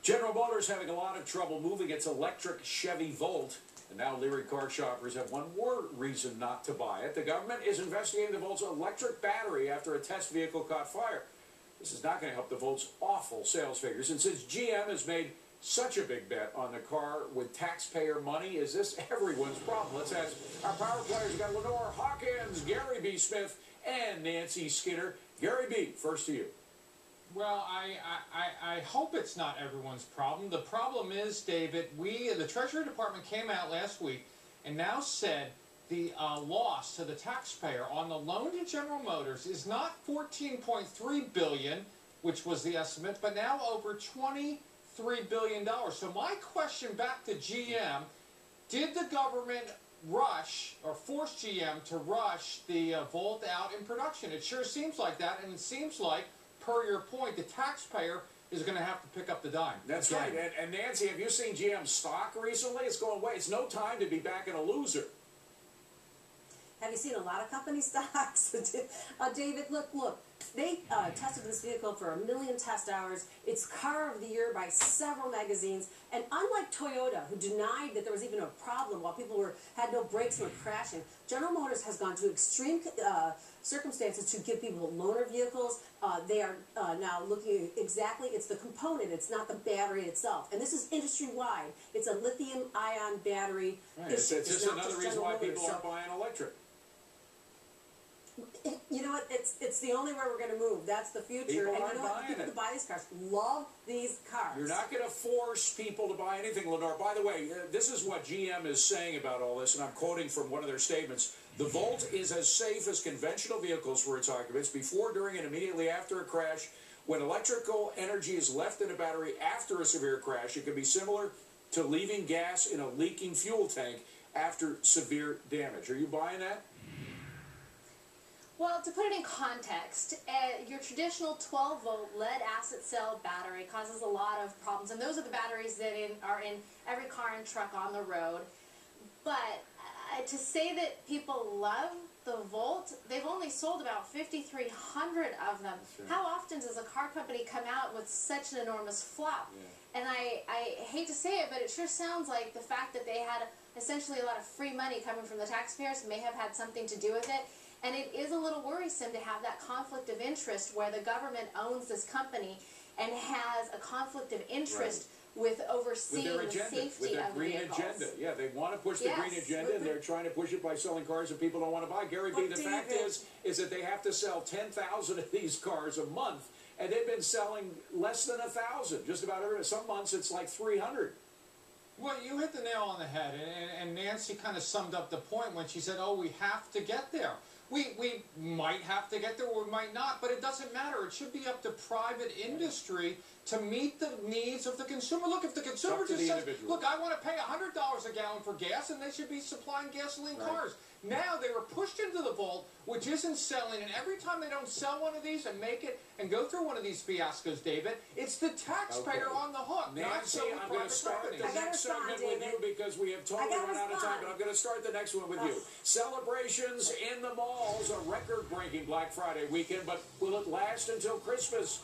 General Motors having a lot of trouble moving its electric Chevy Volt. And now Leary car shoppers have one more reason not to buy it. The government is investigating the Volt's electric battery after a test vehicle caught fire. This is not going to help the Volt's awful sales figures. And since GM has made such a big bet on the car with taxpayer money, is this everyone's problem? Let's ask our power players. We've got Lenore Hawkins, Gary B. Smith, and Nancy Skinner. Gary B., first to you. Well, I hope it's not everyone's problem. The problem is, David, the Treasury Department came out last week and now said the loss to the taxpayer on the loan to General Motors is not $14.3 billion, which was the estimate, but now over $23 billion. So my question back to GM, did the government rush or force GM to rush the Volt out in production? It sure seems like that, and it seems like, per your point, the taxpayer is going to have to pick up the dime. That's right. And Nancy, have you seen GM stock recently? It's going way. It's no time to be back in a loser. Have you seen a lot of company stocks? David, look. They tested this vehicle for 1 million test hours. It's Car of the Year by several magazines. And unlike Toyota, who denied that there was even a problem while people had no brakes and were crashing, General Motors has gone to extreme circumstances to give people loaner vehicles. They are now looking exactly, it's the component, it's not the battery itself. And this is industry-wide. It's a lithium-ion battery. Right. It's just another reason why people aren't buying electric. You know what? It's the only way we're going to move. That's the future. People and aren't you know what? buying People that buy these cars love these cars. You're not going to force people to buy anything, Lenore. By the way, this is what GM is saying about all this, and I'm quoting from one of their statements. The Volt is as safe as conventional vehicles for its occupants before, during, and immediately after a crash. When electrical energy is left in a battery after a severe crash, it can be similar to leaving gas in a leaking fuel tank after severe damage. Are you buying that? Well, to put it in context, your traditional 12-volt lead-acid cell battery causes a lot of problems, and those are the batteries that are in every car and truck on the road. But to say that people love the Volt, they've only sold about 5,300 of them. Sure. How often does a car company come out with such an enormous flop? Yeah. And I hate to say it, but it sure sounds like the fact that they had essentially a lot of free money coming from the taxpayers may have had something to do with it. And it is a little worrisome to have that conflict of interest where the government owns this company and has a conflict of interest with overseeing the safety of green vehicles. Agenda. Yeah, they want to push the green agenda, and they're trying to push it by selling cars that people don't want to buy. Gary B., the fact is that they have to sell 10,000 of these cars a month, and they've been selling less than 1,000. Just about every. Some months it's like 300. Well, you hit the nail on the head, and Nancy kind of summed up the point when she said, oh, we have to get there. We might have to get there or we might not, but it doesn't matter. It should be up to private industry to meet the needs of the consumer. Look, if the consumer just says, look, I want to pay $100 a gallon for gas, and they should be supplying gasoline cars. Now they were pushed into the Volt, which isn't selling, and every time they don't sell one of these and make it and go through one of these fiascos, David, it's the taxpayer on the hook. Nancy, I'm going to start the next segment with you because we have totally run out of time, but I'm going to start the next one with you. Celebrations in the malls, a record-breaking Black Friday weekend, but will it last until Christmas?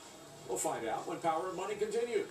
We'll find out when Power and Money continues.